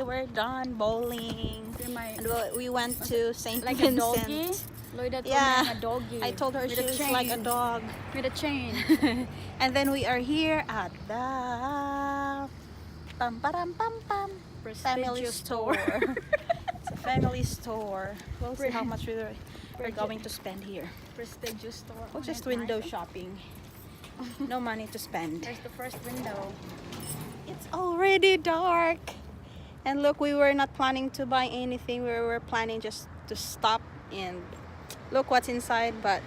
we're done bowling. And we went to St. Like Vincent. a doggy. Lloyda told Yeah, me I'm a doggy. I told her With she a was chain. like a dog. With a chain. And then we are here at the pam pam family Prestigious store. It's a family store. We'll see how much we're going to spend here. Prestigious store. We'll just window shopping. No money to spend. There's the first window. It's already dark. And look, we were not planning to buy anything. We were planning just to stop and look what's inside. But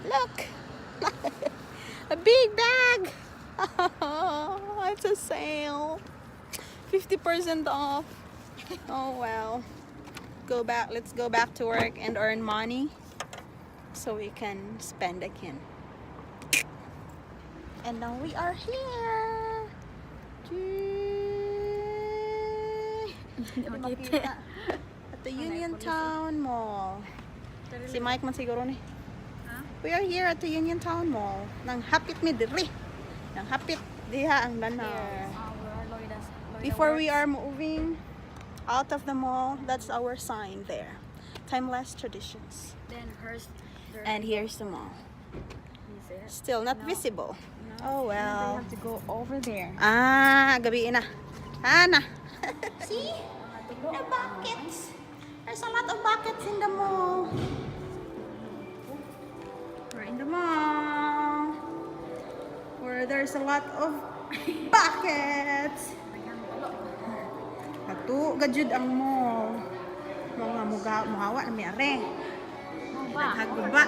look, a big bag. Oh, it's a sale. 50% off. Oh well. Let's go back to work and earn money so we can spend again. And now we are here. At the Union Town Mall. Si Mike man siguro ni. We are here at the Union Town Mall. Nang hapit mi diri. Nang hapit diha ang danaw. Before we are moving out of the mall, that's our sign there. Timeless traditions. Then hers. And here's the mall. Still not visible. Oh They well. have to go over there. Ah, gabi na. Ana. See? The buckets. There's a lot of buckets in the mall. We're in the mall. Where there's a lot of buckets. Ato, gajud ang mall. Mga muhawa na may are. Naghaguba.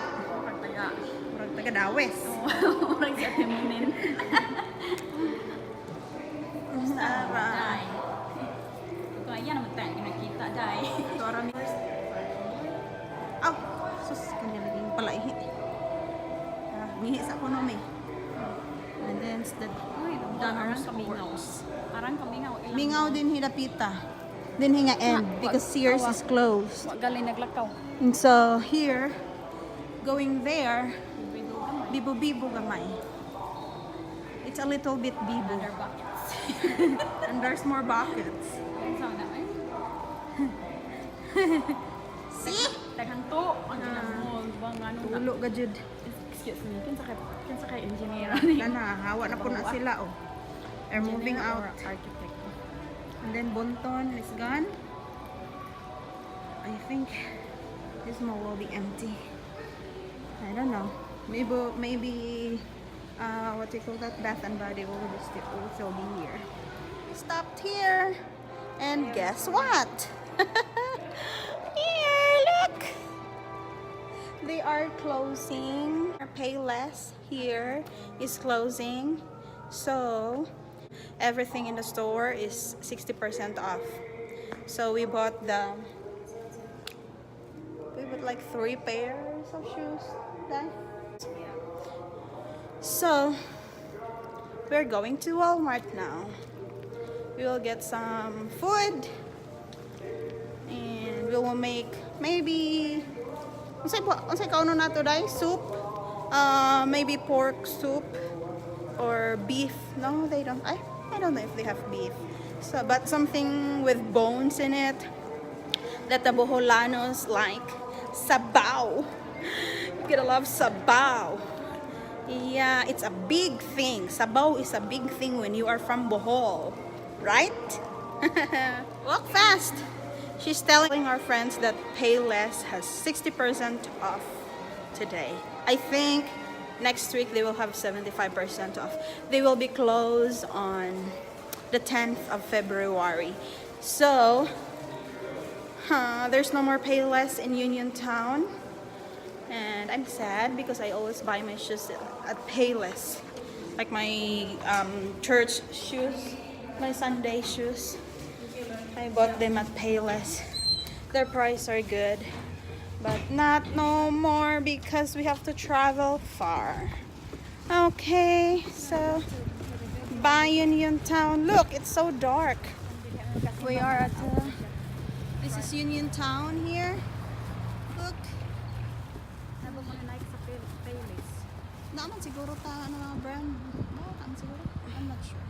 Murag taga dawes. Murag sa timonin. Sara. Kaya naman tayo nakita dai. Tora mi. Aw, sus kanya laging palaihi. Mihi sa kuno mi. And then the Arang kamingaw. Arang kamingaw. Mingaw din hinapita. Din hinga end because Sears is closed. Wa gali naglakaw. And so here, going there, bibo-bibo gamay. It's a little bit bibo. Under buckets. And there's more buckets. See? Taghanto. Ang ginamol. Bang ano na. Tulo gajud. Excuse me. Kinsa kay engineer. Kana, hawa na po na sila oh. They're moving out. Architect. And then Bonton is gone. I think this mall will be empty. I don't know. Maybe what do you call that? Bath and Body will still be here. Stopped here, and guess what? Here, look. They are closing. Payless here is closing, so everything in the store is 60% off. So we bought like 3 pairs of shoes. Then. So we're going to Walmart now. We will get some food and we will make maybe unsay kauno nato dai soup. Maybe pork soup or beef. No, they don't. I don't know if they have beef. So, but something with bones in it that the Boholanos like. Sabaw. You're gonna love sabaw. Yeah, it's a big thing. Sabaw is a big thing when you are from Bohol, right? Walk fast. She's telling our friends that Payless has 60% off today. I think next week they will have 75% off. They will be closed on the 10th of February. So, there's no more Payless in Union Town. And I'm sad because I always buy my shoes at Payless. Like my church shoes, my Sunday shoes. I bought them at Payless. Their prices are good. But not no more because we have to travel far. Okay, so bye Union Town. Look, it's so dark. We are at this is Union Town here. Look. Naman siguro ta ano brand. No, siguro. I'm not sure.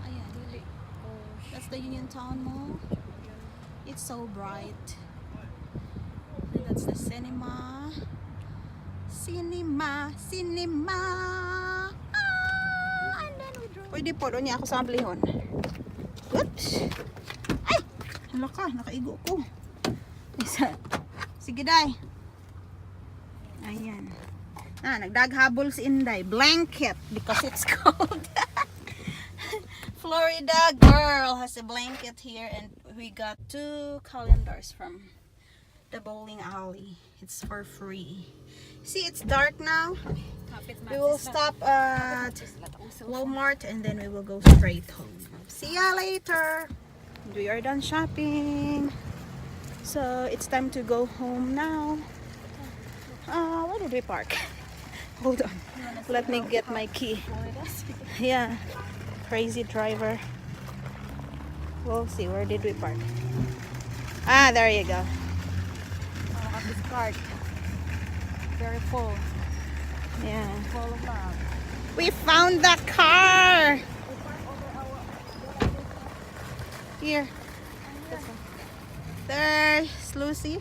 Ayan, dili. That's the Union Town Mall. It's so bright. And that's the cinema. Cinema. And then we drove. Pwede po, doon niya ako sa amblihon. Oops! Ay! Hala ka, nakaigo ko. Isa. Sige, day. Ayan. Nagdaghabol si Inday. Blanket because it's cold. Florida girl has a blanket here, and we got 2 calendars from the bowling alley. It's for free. See, it's dark now. We will stop at Walmart and then we will go straight home. See ya later. We are done shopping, so it's time to go home now. Where did we park? Hold on, let me get my key. Yeah, crazy driver. We'll see, where did we park? There you go. This cart, very full. Yeah, full of love. We found the car. Here. There's Lucy.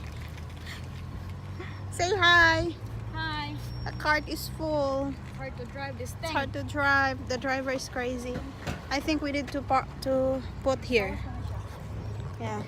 Say hi. Hi. The cart is full. Hard to drive this It's thing. hard to drive. The driver is crazy. I think we need to put here. Yeah.